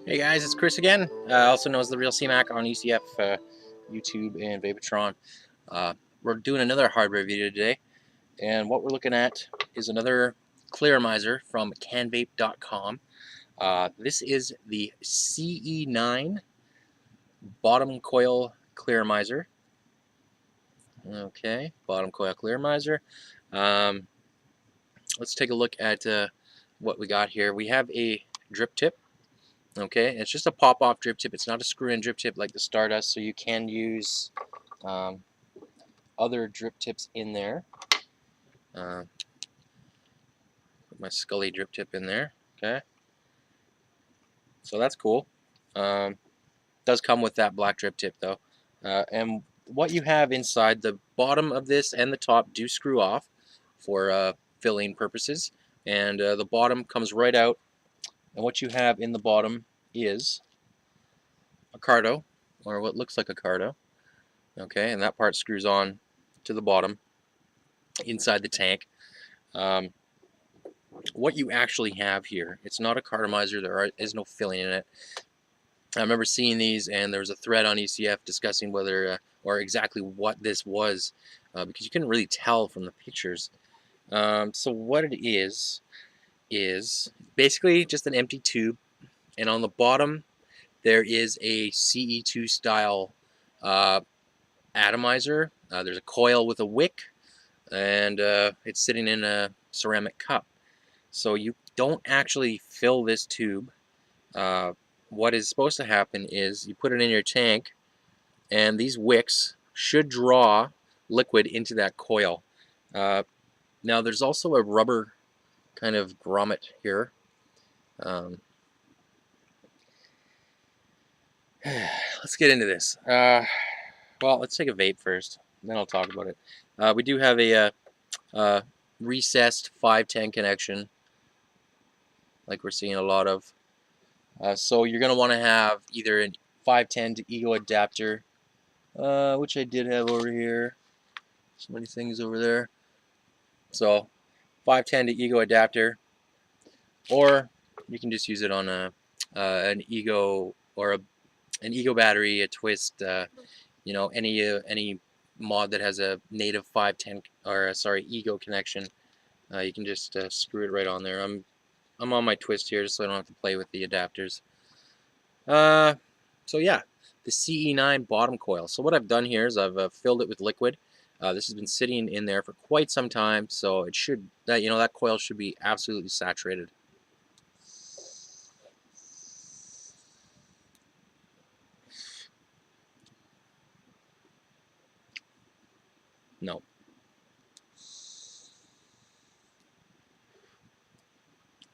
Hey guys, it's Chris again, also known as the Real CMAC on UCF, YouTube, and Vapotron. We're doing another hardware video today, and what we're looking at is another clearomizer from Canvape.com. This is the CE9 bottom coil clearomizer. Okay, bottom coil clearomizer. Let's take a look at what we got here. We have a drip tip. Okay, it's just a pop-off drip tip. It's not a screw-in drip tip like the Stardust, so you can use other drip tips in there. Put my Scully drip tip in there. Okay, so that's cool. Does come with that black drip tip though. And what you have inside, the bottom of this and the top do screw off for filling purposes, and the bottom comes right out. And what you have in the bottom is a cardo, or what looks like a cardo. Okay, and that part screws on to the bottom inside the tank. What you actually have here, it's not a cartomizer. There is no filling in it. I remember seeing these, and there was a thread on ECF discussing whether or exactly what this was, because you couldn't really tell from the pictures. So what it is basically just an empty tube, and on the bottom there is a CE2 style atomizer. There's a coil with a wick, and it's sitting in a ceramic cup. So you don't actually fill this tube. What is supposed to happen is you put it in your tank, and these wicks should draw liquid into that coil. Now there's also a rubber kind of grommet here. Let's get into this. Well, let's take a vape first, then I'll talk about it. We do have a recessed 510 connection, like we're seeing a lot of. So you're going to want to have either a 510 to ego adapter, which I did have over here. So many things over there. So 510 to ego adapter, or you can just use it on an ego or an ego battery, a twist, you know, any mod that has a native 510 or sorry ego connection. You can just screw it right on there. I'm on my twist here, just so I don't have to play with the adapters. So yeah, the CE9 bottom coil. So what I've done here is I've filled it with liquid. This has been sitting in there for quite some time, so it should that coil should be absolutely saturated. No.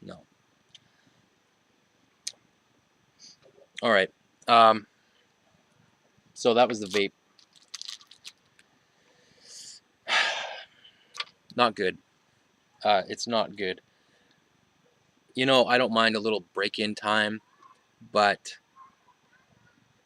No. All right. So that was the vape. Not good. It's not good. You know, I don't mind a little break-in time, but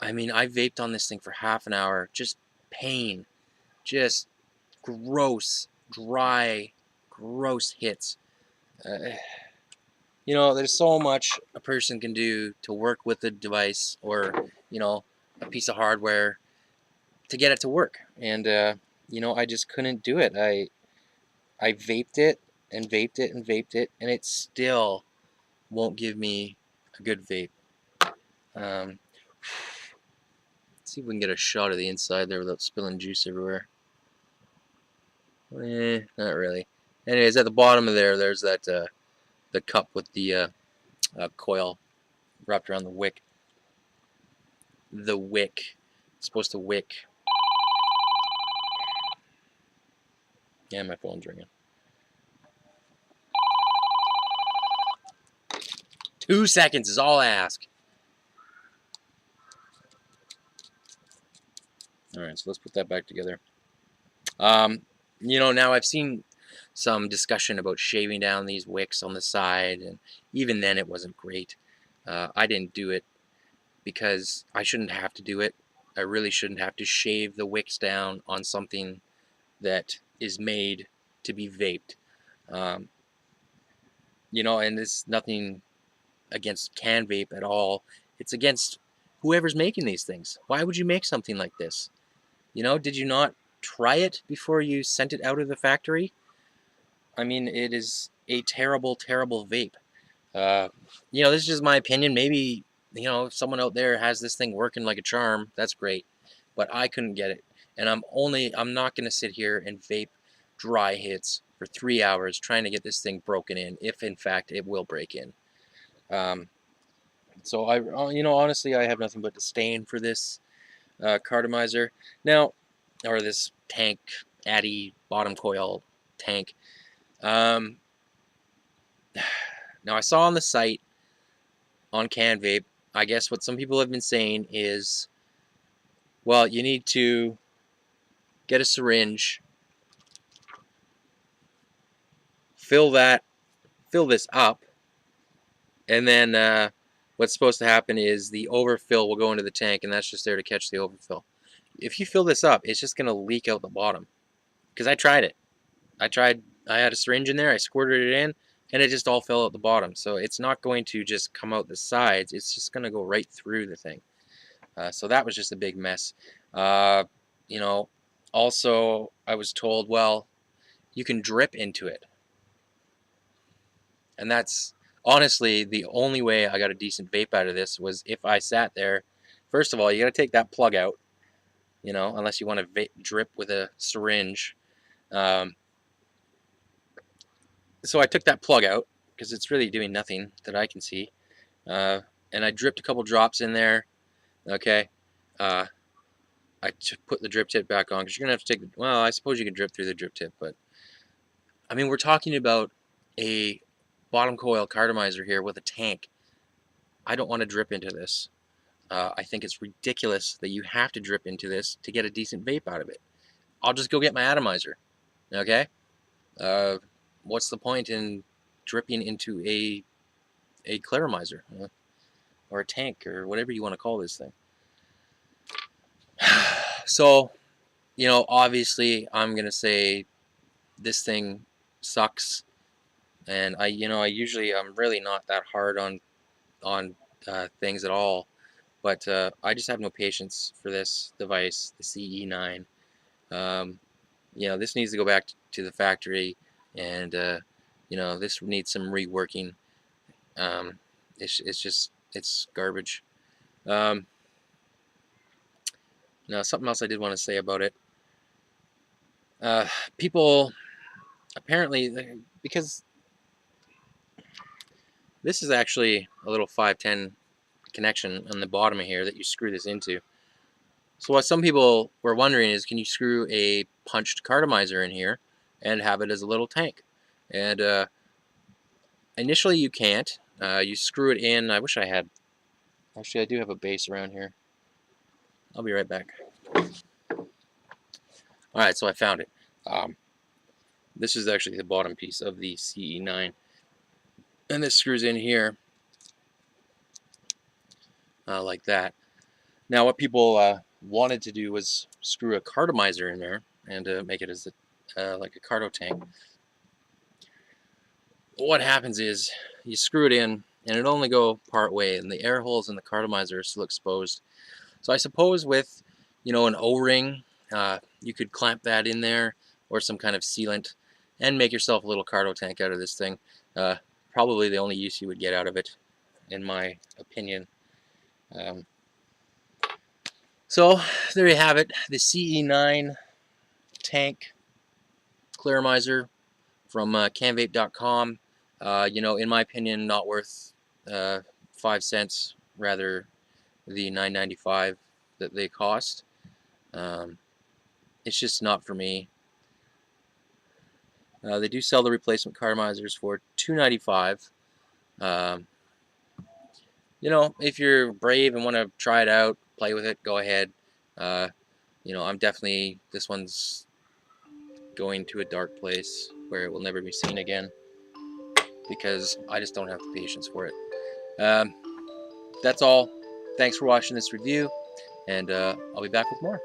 I mean, I vaped on this thing for half an hour. Just pain. Just gross, dry, gross hits. You know, there's so much a person can do to work with a device or, you know, a piece of hardware to get it to work. And, you know, I just couldn't do it. I vaped it and vaped it and vaped it, and it still won't give me a good vape. Let's see if we can get a shot of the inside there without spilling juice everywhere. Not really. Anyways, at the bottom of there's that the cup with the coil wrapped around the wick. The wick. It's supposed to wick. Yeah, my phone's ringing. 2 seconds is all I ask. Alright, so let's put that back together. You know, now I've seen some discussion about shaving down these wicks on the side, and even then it wasn't great. I didn't do it because I shouldn't have to do it. I really shouldn't have to shave the wicks down on something that is made to be vaped. You know, and it's nothing against Canvape at all. It's against whoever's making these things. Why would you make something like this? You know, did you not try it before you sent it out of the factory? I mean, it is a terrible, terrible vape. You know, this is just my opinion. Maybe, you know, if someone out there has this thing working like a charm, that's great. But I couldn't get it. And I'm not going to sit here and vape dry hits for 3 hours trying to get this thing broken in, if in fact it will break in. So you know, honestly, I have nothing but disdain for this cartomizer. Now, or this tank, Addy bottom coil tank. Um, Now I saw on the site on Canvape, I guess what some people have been saying is, well, you need to get a syringe, fill this up, and then what's supposed to happen is the overfill will go into the tank, and that's just there to catch the overfill. If you fill this up, it's just going to leak out the bottom. Because I tried it. I had a syringe in there, I squirted it in, and it just all fell out the bottom. So it's not going to just come out the sides, it's just going to go right through the thing. So that was just a big mess. You know, also I was told, well, you can drip into it. And that's honestly the only way I got a decent vape out of this was if I sat there. First of all, you got to take that plug out, you know, unless you want to drip with a syringe. So I took that plug out because it's really doing nothing that I can see. And I dripped a couple drops in there. Okay. I put the drip tip back on because you're going to have to take, well, I suppose you can drip through the drip tip, but I mean, we're talking about a bottom coil cartomizer here with a tank. I don't want to drip into this. I think it's ridiculous that you have to drip into this to get a decent vape out of it. I'll just go get my atomizer. Okay? What's the point in dripping into a claramizer or a tank or whatever you want to call this thing? So, you know, obviously I'm gonna say this thing sucks, and I'm really not that hard on things at all, but I just have no patience for this device, the CE9. You know, this needs to go back to the factory, and you know, this needs some reworking. It's garbage. Now, something else I did want to say about it. People apparently, because this is actually a little 510 connection on the bottom of here that you screw this into. So what some people were wondering is, can you screw a punched cartomizer in here and have it as a little tank? And initially you can't. You screw it in. I wish I had. Actually, I do have a base around here. I'll be right back. Alright, so I found it. This is actually the bottom piece of the CE9. And this screws in here like that. Now what people wanted to do was screw a cartomizer in there and make it as like a carto tank. What happens is you screw it in and it only go part way, and the air holes in the cartomizer are still exposed. So I suppose with, you know, an O-ring, you could clamp that in there, or some kind of sealant, and make yourself a little carto tank out of this thing. Probably the only use you would get out of it, in my opinion. So there you have it, the CE9 tank claramizer from Canvape.com. You know, in my opinion, not worth 5 cents, rather the $9.95 that they cost. It's just not for me. They do sell the replacement cartomizers for $2.95. You know, if you're brave and want to try it out, play with it, go ahead. You know, this one's going to a dark place where it will never be seen again, because I just don't have the patience for it. That's all. Thanks for watching this review, and I'll be back with more.